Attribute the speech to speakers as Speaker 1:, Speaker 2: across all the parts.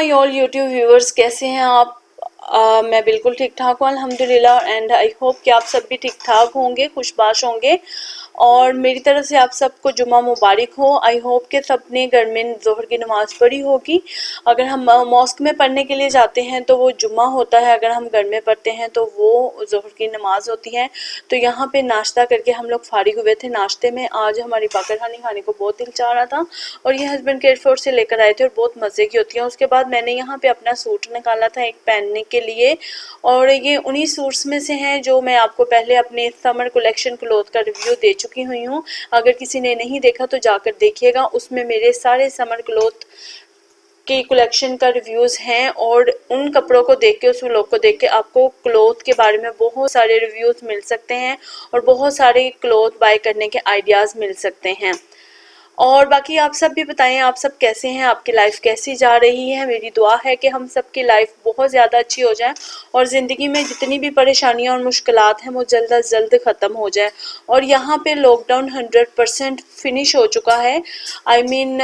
Speaker 1: My all YouTube viewers, कैसे हैं आप? मैं बिल्कुल ठीक ठाक हूँ अल्हम्दुलिल्लाह। एंड आई होप कि आप सब भी ठीक ठाक होंगे, खुशबाश होंगे। और मेरी तरफ से आप सबको जुमा मुबारक हो। आई होप कि सब ने घर में ज़ोहर की नमाज़ पढ़ी होगी। अगर हम मॉस्क में पढ़ने के लिए जाते हैं तो वो जुम्मा होता है, अगर हम घर में पढ़ते हैं तो वो ज़ोहर की नमाज होती है। तो यहाँ पे नाश्ता करके हम लोग फारिग हुए थे। नाश्ते में आज हमारी बाकरखानी खाने को बहुत दिल चाह रहा था और ये हस्बैंड के एयरपोर्ट से लेकर आए थे और बहुत मज़े की होती है। उसके बाद मैंने यहाँ पे अपना सूट निकाला था एक पहनने के लिए, और ये उन्हीं सूट्स में से हैं जो मैं आपको पहले अपने समर कलेक्शन क्लॉथ का रिव्यू दे चुकी हुई हूँ। अगर किसी ने नहीं देखा तो जाकर देखिएगा, उसमें मेरे सारे समर क्लॉथ की कलेक्शन का रिव्यूज़ हैं। और उन कपड़ों को देख के, उस व्लॉग को देख के आपको क्लॉथ के बारे में बहुत सारे रिव्यूज़ मिल सकते हैं और बहुत सारे क्लॉथ बाय करने के आइडियाज़ मिल सकते हैं। और बाकी आप सब भी बताएं, आप सब कैसे हैं, आपकी लाइफ कैसी जा रही है। मेरी दुआ है कि हम सब की लाइफ बहुत ज़्यादा अच्छी हो जाए और ज़िंदगी में जितनी भी परेशानियां और मुश्किलात हैं वो जल्द अज जल्द ख़त्म हो जाए। और यहाँ पे लॉकडाउन 100% फिनिश हो चुका है। I mean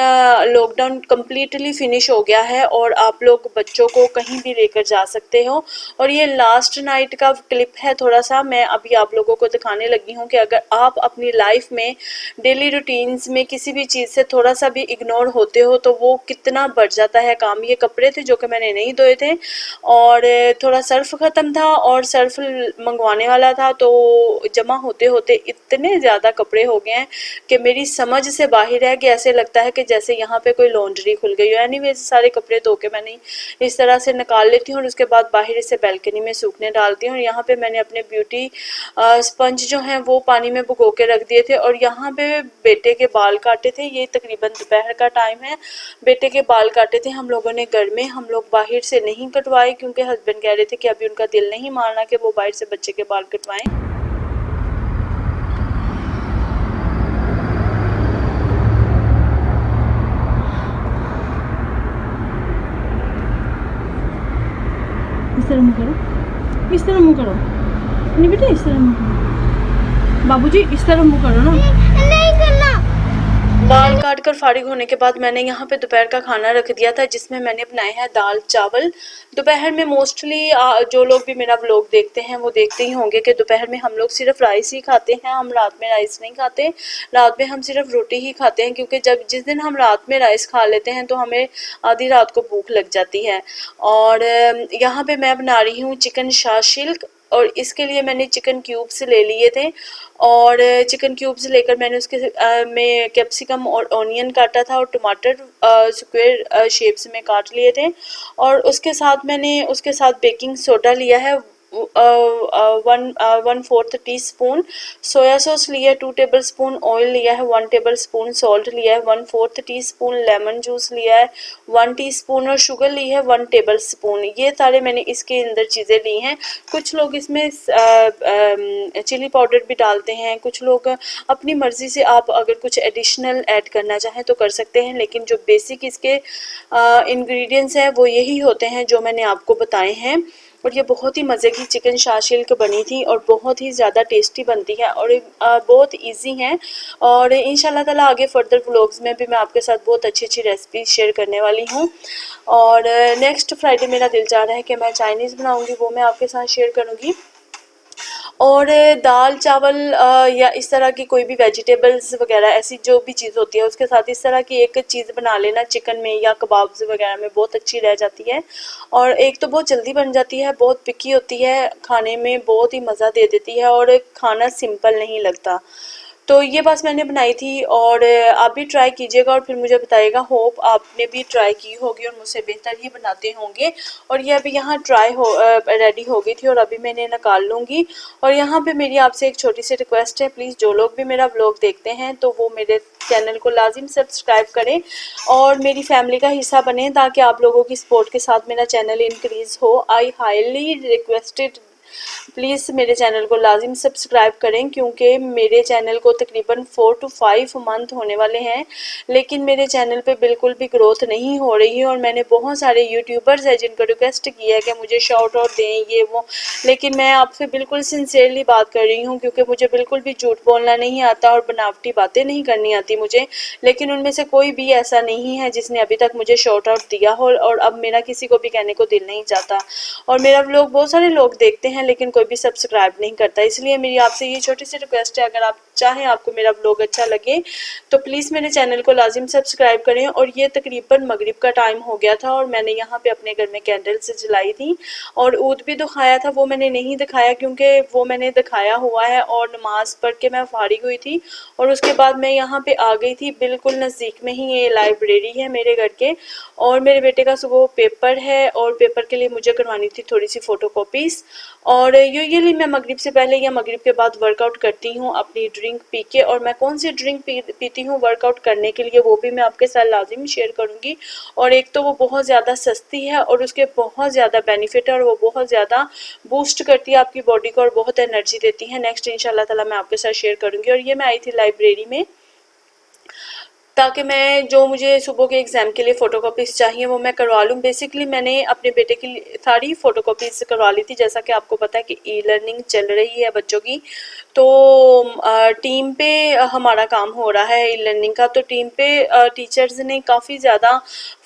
Speaker 1: lockdown completely finish हो गया है और आप लोग बच्चों को कहीं भी लेकर जा सकते हो। और ये लास्ट नाइट का क्लिप है, थोड़ा सा मैं अभी आप लोगों को दिखाने लगी हूँ कि अगर आप अपनी लाइफ में डेली रूटीन्स में किसी भी चीज़ से थोड़ा सा भी इग्नोर होते हो तो वो कितना बढ़ जाता है काम। ये कपड़े थे जो कि मैंने नहीं धोए थे और थोड़ा सर्फ ख़त्म था और सर्फ मंगवाने वाला था, तो जमा होते होते इतने ज़्यादा कपड़े हो गए हैं कि मेरी समझ से बाहर है कि ऐसे लगता है कि जैसे यहाँ पे कोई लॉन्ड्री खुल गई हो। एनीवेज सारे कपड़े धो के मैंने इस तरह से निकाल लेती हूँ और उसके बाद बाहर से बैल्कनी में सूखने डालती हूँ। और यहाँ पे मैंने अपने ब्यूटी स्पंज जो हैं वो पानी में भिगो के रख दिए थे। और यहाँ पे बेटे के बाल काटे थे, ये तकरीबन दोपहर का टाइम है। बेटे के बाल काटे थे हम लोगों ने घर में, हम लोग बाहर से नहीं कटवाए क्योंकि हस्बैंड कह रहे थे कि अभी उनका दिल नहीं मारना कि वो बाहर से बच्चे के बाल कटवाएं।
Speaker 2: इस तरह मुँह करो, इस तरह मुँह करो। नहीं बेटा, इस तरह मुँह करो। बाबूजी इस तरह मुँह करो ना। नहीं करना।
Speaker 1: बाल काट कर फारिग होने के बाद मैंने यहाँ पे दोपहर का खाना रख दिया था जिसमें मैंने बनाए हैं दाल चावल। दोपहर में मोस्टली जो लोग भी मेरा व्लॉग देखते हैं वो देखते ही होंगे कि दोपहर में हम लोग सिर्फ राइस ही खाते हैं। हम रात में राइस नहीं खाते, रात में हम सिर्फ रोटी ही खाते हैं क्योंकि जिस दिन हम रात में राइस खा लेते हैं तो हमें आधी रात को भूख लग जाती है। और यहाँ पे मैं बना रही हूँ चिकन शाह सिल्क, और इसके लिए मैंने चिकन क्यूब्स ले लिए थे। और चिकन क्यूब्स लेकर मैंने उसके में कैप्सिकम और ऑनियन काटा था और टमाटर स्क्वायर शेप्स में काट लिए थे। और उसके साथ मैंने उसके साथ बेकिंग सोडा लिया है 1/4 टीस्पून, सोया सॉस लिया है 2 टेबल स्पून, ऑयल लिया है 1 टेबल स्पून, सॉल्ट लिया है 1/4 टीस्पून, लेमन जूस लिया है 1 टीस्पून और शुगर ली है 1 टेबल स्पून। ये सारे मैंने इसके अंदर चीज़ें ली हैं। कुछ लोग इसमें चिली पाउडर भी डालते हैं, कुछ लोग अपनी मर्ज़ी से, आप अगर कुछ एडिशनल ऐड करना चाहें तो कर सकते हैं, लेकिन जो बेसिक इसके इंग्रेडिएंट्स हैं वो यही होते हैं जो मैंने आपको बताए हैं। और ये बहुत ही मज़े की चिकन शाह सिल्क बनी थी और बहुत ही ज़्यादा टेस्टी बनती है और बहुत इजी है। और इंशाल्लाह ताला आगे फर्दर व्लॉग्स में भी मैं आपके साथ बहुत अच्छी अच्छी रेसिपी शेयर करने वाली हूँ। और नेक्स्ट फ्राइडे मेरा दिल चाह रहा है कि मैं चाइनीज़ बनाऊँगी, वो मैं आपके साथ शेयर करूँगी। और दाल चावल या इस तरह की कोई भी वेजिटेबल्स वगैरह ऐसी जो भी चीज़ होती है उसके साथ इस तरह की एक चीज़ बना लेना चिकन में या कबाब्स वगैरह में, बहुत अच्छी रह जाती है। और एक तो बहुत जल्दी बन जाती है, बहुत पिकी होती है, खाने में बहुत ही मज़ा दे देती है और खाना सिंपल नहीं लगता। तो ये बस मैंने बनाई थी और आप भी ट्राई कीजिएगा और फिर मुझे बताइएगा। होप आपने भी ट्राई की होगी और मुझसे बेहतर ही बनाते होंगे। और ये अभी यहाँ रेडी हो गई थी और अभी मैं इन्हें निकाल लूँगी। और यहाँ पे मेरी आपसे एक छोटी सी रिक्वेस्ट है, प्लीज़ जो लोग भी मेरा व्लॉग देखते हैं तो वो मेरे चैनल को लाजिम सब्सक्राइब करें और मेरी फैमिली का हिस्सा बने ताकि आप लोगों की सपोर्ट के साथ मेरा चैनल इंक्रीज़ हो। आई हाईली रिक्वेस्टेड प्लीज़ मेरे चैनल को लाजिम सब्सक्राइब करें, क्योंकि मेरे चैनल को तकरीबन 4 to 5 मंथ होने वाले हैं, लेकिन मेरे चैनल पे बिल्कुल भी ग्रोथ नहीं हो रही है। और मैंने बहुत सारे यूट्यूबर्स हैं जिनको रिक्वेस्ट किया है कि मुझे शॉर्ट आउट दें ये वो, लेकिन मैं आपसे बिल्कुल सिंसियरली बात कर रही हूँ, क्योंकि मुझे बिल्कुल भी झूठ बोलना नहीं आता और बनावटी बातें नहीं करनी आती मुझे। लेकिन उनमें से कोई भी ऐसा नहीं है जिसने अभी तक मुझे शॉर्ट आउट दिया हो, और अब मेरा किसी को भी कहने को दिल नहीं चाहता। और मेरा व्लॉग बहुत सारे लोग देखते हैं लेकिन कोई भी सब्सक्राइब नहीं करता, इसलिए मेरी आपसे ये छोटी सी रिक्वेस्ट है, अगर आप चाहें आपको मेरा व्लॉग अच्छा लगे तो प्लीज़ मेरे चैनल को लाजिम सब्सक्राइब करें। और ये तकरीबन मगरिब का टाइम हो गया था और मैंने यहाँ पे अपने घर में कैंडल्स जलाई थी और ऊद भी दिखाया था, वो मैंने नहीं दिखाया क्योंकि वो मैंने दिखाया हुआ है। और नमाज पढ़ के मैं फारिग हुई थी और उसके बाद मैं यहाँ पे आ गई थी। बिल्कुल नज़दीक में ही ये लाइब्रेरी है मेरे घर के, और मेरे बेटे का सुबह पेपर है और पेपर के लिए मुझे करवानी थी थोड़ी सी फ़ोटो कॉपीज़। और यूजुअली मैं मगरिब से पहले या मगरिब के बाद वर्कआउट करती हूँ अपनी ड्रिंक पी के, और मैं कौन सी ड्रिंक पीती हूँ वर्कआउट करने के लिए वो भी मैं आपके साथ लाजिम शेयर करूँगी। और एक तो वो बहुत ज़्यादा सस्ती है और उसके बहुत ज़्यादा बेनिफिट है और वो बहुत ज़्यादा बूस्ट करती है आपकी बॉडी को और बहुत एनर्जी देती है। नेक्स्ट इंशाल्लाह ताला मैं आपके साथ शेयर करूँगी। और ये मैं आई थी लाइब्रेरी में ताकि मैं जो मुझे सुबह के एग्ज़ाम के लिए फ़ोटो कॉपीज़ चाहिए वो मैं करवा लूँ। बेसिकली मैंने अपने बेटे की सारी फ़ोटो कॉपीज़ करवा ली थी। जैसा कि आपको पता है कि ई लर्निंग चल रही है बच्चों की, तो टीम पे हमारा काम हो रहा है ई लर्निंग का। तो टीम पे टीचर्स ने काफ़ी ज़्यादा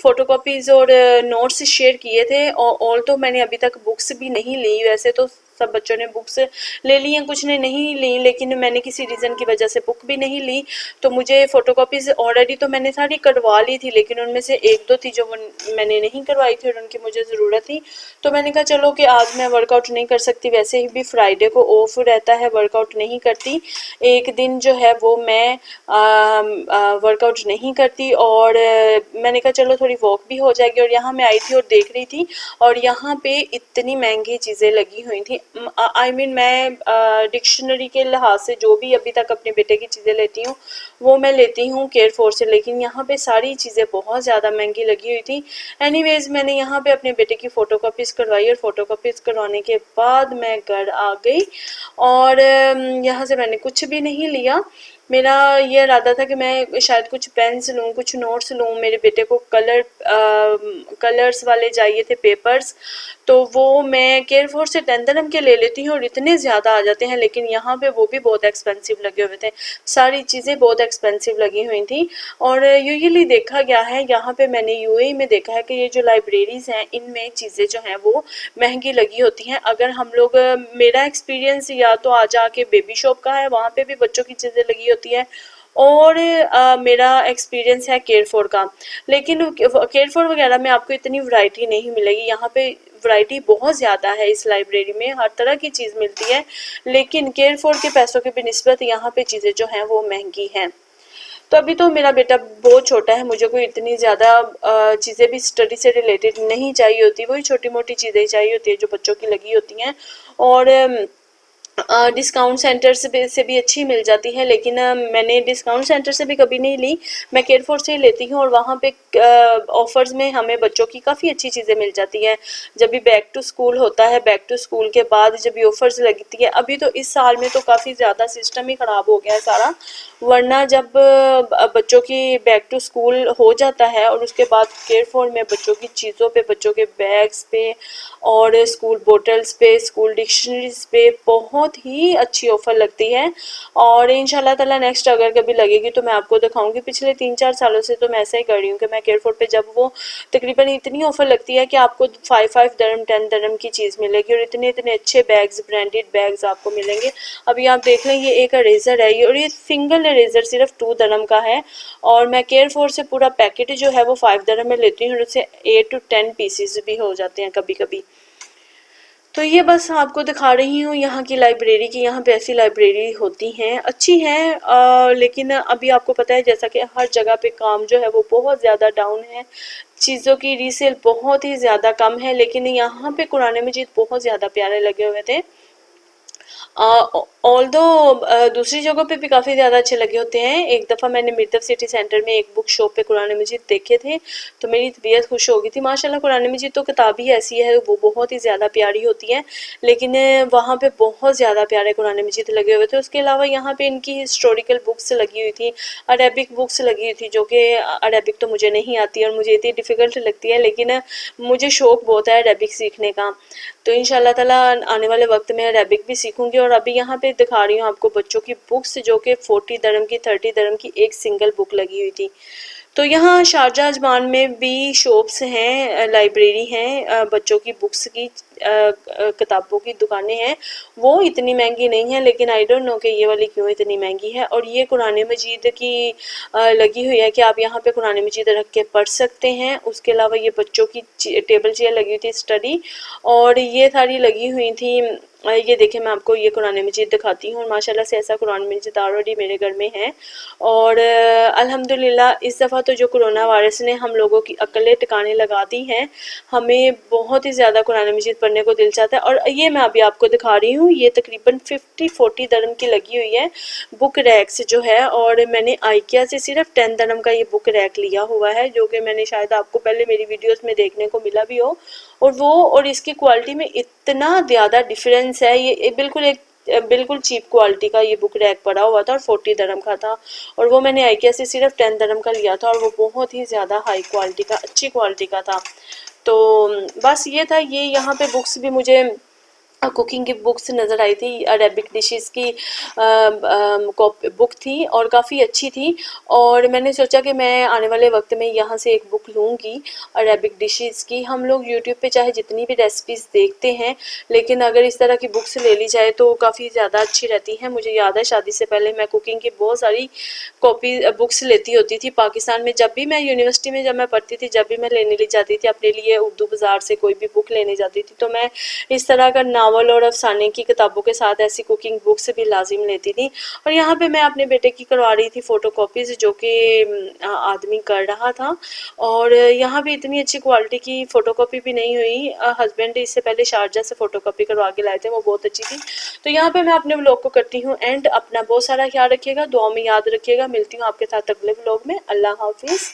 Speaker 1: फ़ोटो कॉपीज़ और नोट्स शेयर किए थे। और तो मैंने अभी तक बुक्स भी नहीं ली, वैसे तो सब बच्चों ने बुक्स ले ली हैं, कुछ ने नहीं ली, लेकिन मैंने किसी रीज़न की वजह से बुक भी नहीं ली। तो मुझे फ़ोटो कॉपीज़ ऑलरेडी तो मैंने सारी करवा ली थी, लेकिन उनमें से एक दो थी जो मैंने नहीं करवाई थी और उनकी मुझे ज़रूरत थी। तो मैंने कहा चलो कि आज मैं वर्कआउट नहीं कर सकती, वैसे ही भी फ्राइडे को ऑफ रहता है, वर्कआउट नहीं करती, एक दिन जो है वो मैं वर्कआउट नहीं करती। और मैंने कहा चलो थोड़ी वॉक भी हो जाएगी। और यहाँ मैं आई थी और देख रही थी और यहाँ पे इतनी महंगी चीज़ें लगी हुई थी। आई मीन मैं डिक्शनरी के लिहाज से जो भी अभी तक अपने बेटे की चीज़ें लेती हूँ वो मैं लेती हूँ केयर फोर से, लेकिन यहाँ पे सारी चीज़ें बहुत ज़्यादा महंगी लगी हुई थी। एनीवेज मैंने यहाँ पे अपने बेटे की फ़ोटो कॉपीज़ करवाई और फ़ोटो कॉपीज़ करवाने के बाद मैं घर आ गई और यहाँ से मैंने कुछ भी नहीं लिया। मेरा ये इरादा था कि मैं शायद कुछ पेन्स लूँ, कुछ नोट्स लूँ। मेरे बेटे को कलर्स वाले चाहिए थे पेपर्स, तो वो मैं केयर फोर से 10 dirham के ले लेती हूँ और इतने ज़्यादा आ जाते हैं, लेकिन यहाँ पे वो भी बहुत एक्सपेंसिव लगे हुए थे। सारी चीज़ें बहुत एक्सपेंसिव लगी हुई थी। और यूजुअली देखा गया है, यहाँ पे मैंने यूएई में देखा है कि ये जो लाइब्रेरीज़ हैं इनमें चीज़ें जो हैं वो महंगी लगी होती हैं। अगर हम लोग मेरा एक्सपीरियंस या तो आ जाके बेबी शॉप का है, वहाँ पे भी बच्चों की चीज़ें लगी होती है, और मेरा एक्सपीरियंस है केयर फोर का। लेकिन केयर फोर वगैरह में आपको इतनी वैरायटी नहीं मिलेगी। यहाँ पे वैरायटी बहुत ज़्यादा है, इस लाइब्रेरी में हर तरह की चीज़ मिलती है, लेकिन केयर फोर के पैसों के बिनिस्बत यहाँ पे चीज़ें जो हैं वो महंगी हैं। तो अभी तो मेरा बेटा बहुत छोटा है, मुझे कोई इतनी ज़्यादा चीज़ें भी स्टडी से रिलेटेड नहीं चाहिए होती, वही छोटी मोटी चीज़ें चाहिए होती है जो बच्चों की लगी होती हैं। और डिस्काउंट सेंटर से भी अच्छी मिल जाती है, लेकिन मैंने डिस्काउंट सेंटर से भी कभी नहीं ली, मैं केयर फोर से ही लेती हूँ। और वहाँ पे ऑफर्स में हमें बच्चों की काफ़ी अच्छी चीज़ें मिल जाती हैं। जब भी बैक टू स्कूल होता है, बैक टू स्कूल के बाद जब भी ऑफर्स लगती है, अभी तो इस साल में तो काफ़ी ज़्यादा सिस्टम ही ख़राब हो गया है सारा, वरना जब बच्चों की बैक टू स्कूल हो जाता है और उसके बाद केयर फोर में बच्चों की चीज़ों पे, बच्चों के बैग्स पे और स्कूल बोटल्स पे, स्कूल डिक्शनरीज पे बहुत ही अच्छी ऑफ़र लगती है। और इंशाल्लाह ताला नेक्स्ट अगर कभी लगेगी तो मैं आपको दिखाऊंगी। पिछले 3-4 सालों से तो मैं ऐसा ही कर रही हूँ कि मैं केयर फोर पे जब वो तकरीबन इतनी ऑफ़र लगती है कि आपको 5 dirham 10 dirham की चीज़ मिलेगी और इतने इतने अच्छे बैग्स, ब्रांडेड बैग्स आपको मिलेंगे। अभी आप देख लें, ये एक इरेज़र है और ये सिंगल इरेज़र सिर्फ 2 dirham का है, और मैं केयर फोर से पूरा पैकेट जो है वो 5 dirham में लेती हूँ और उससे 8 to 10 पीसीज भी हो जाते हैं कभी कभी। तो ये बस आपको दिखा रही हूँ यहाँ की लाइब्रेरी की, यहाँ पे ऐसी लाइब्रेरी होती हैं, अच्छी हैं, लेकिन अभी आपको पता है जैसा कि हर जगह पे काम जो है वो बहुत ज़्यादा डाउन है, चीज़ों की रीसेल बहुत ही ज़्यादा कम है। लेकिन यहाँ पे कुरान मजीद बहुत ज़्यादा प्यारे लगे हुए थे। ऑल्दो दूसरी जगहों पे भी काफ़ी ज़्यादा अच्छे लगे होते हैं। एक दफ़ा मैंने मिर्तब सिटी सेंटर में एक बुक शॉप पे कुरान मजीद देखे थे, तो मेरी तबीयत खुश हो गई थी। माशाल्लाह कुरान मजीद तो किताब ही ऐसी है, वो बहुत ही ज़्यादा प्यारी होती है, लेकिन वहाँ पे बहुत ज़्यादा प्यारे कुरान मजीद लगे हुए थे। उसके अलावा यहाँ पे इनकी हिस्टोरिकल बुक्स लगी हुई थी, अरेबिक बुक्स लगी हुई थी, जो कि अरेबिक तो मुझे नहीं आती और मुझे इतनी डिफ़िकल्ट लगती है, लेकिन मुझे शौक़ बहुत है अरेबिक सीखने का। तो इंशाल्लाह ताला आने वाले वक्त में अरेबिक भी सीखूंगी। और अभी यहाँ पे दिखा रही हूँ आपको बच्चों की बुक्स, जो कि 40 दरम की 30 दरम की एक सिंगल बुक लगी हुई थी। तो यहाँ शारजाह अजमान में भी शॉप्स हैं, लाइब्रेरी हैं, बच्चों की बुक्स की किताबों की दुकानें हैं। वो इतनी महंगी नहीं है, लेकिन आई डोंट नो कि ये वाली क्यों इतनी महंगी है। और ये कुरान मजीद की लगी हुई है कि आप यहाँ पे कुरान मजीद रख के पढ़ सकते हैं। उसके अलावा ये बच्चों की टेबल चेयर लगी हुई थी स्टडी, और ये सारी लगी हुई थी। ये देखें, मैं आपको ये कुरान मजीद दिखाती हूँ, और माशाल्लाह से ऐसा कुरान मजीद ऑलरेडी मेरे घर में है। और अल्हम्दुलिल्लाह इस दफ़ा तो जो कोरोना वायरस ने हम लोगों की अकलें टिकाने लगा दी हैं, हमें बहुत ही ज़्यादा कुरान मजीद पढ़ने को दिल चाहता है। और ये मैं अभी आपको दिखा रही हूँ, ये तकरीबन 40 दरम की लगी हुई है बुक रैक्स जो है। और मैंने आइकिया से सिर्फ 10 दरम का ये बुक रैक लिया हुआ है, जो कि मैंने शायद आपको पहले मेरी वीडियोस में देखने को मिला भी हो। और इसकी क्वालिटी में इतना ज़्यादा डिफरेंस है। ये बिल्कुल चीप क्वालिटी का ये बुक रैक पड़ा हुआ था और 40 दरम का था, और वो मैंने आइकिया से सिर्फ 10 दरम का लिया था, और वो बहुत ही ज़्यादा हाई क्वालिटी का, अच्छी क्वालिटी का था। तो बस ये था। ये यहाँ पे बुक्स भी मुझे कुकिंग की बुक्स नज़र आई थी, अरेबिक डिशेस की बुक थी और काफ़ी अच्छी थी। और मैंने सोचा कि मैं आने वाले वक्त में यहाँ से एक बुक लूँगी अरेबिक डिशेस की। हम लोग यूट्यूब पे चाहे जितनी भी रेसिपीज़ देखते हैं, लेकिन अगर इस तरह की बुक्स ले ली जाए तो काफ़ी ज़्यादा अच्छी रहती हैं। मुझे याद है शादी से पहले मैं कुकिंग की बहुत सारी कॉपी बुक्स लेती होती थी पाकिस्तान में। जब भी मैं यूनिवर्सिटी में जब मैं पढ़ती थी, जब भी मैं लेने ले जाती थी अपने लिए, उर्दू बाज़ार से कोई भी बुक लेने जाती थी, तो मैं इस तरह का नावल और अफसाने की किताबों के साथ ऐसी कुकिंग बुक्स भी लाजिम लेती थी। और यहाँ पे मैं अपने बेटे की करवा रही थी फ़ोटोकॉपीज़, जो कि आदमी कर रहा था। और यहाँ भी इतनी अच्छी क्वालिटी की फ़ोटोकॉपी भी नहीं हुई। हस्बैंड इससे पहले शारजा से फ़ोटोकॉपी करवा के लाए थे, वो बहुत अच्छी थी। तो यहाँ पे मैं अपने व्लॉग को करती हूँ एंड। अपना बहुत सारा ख्याल रखिएगा, दुआ में याद रखिएगा। मिलती हूँ आपके साथ अगले व्लॉग में। अल्लाह हाफिज़।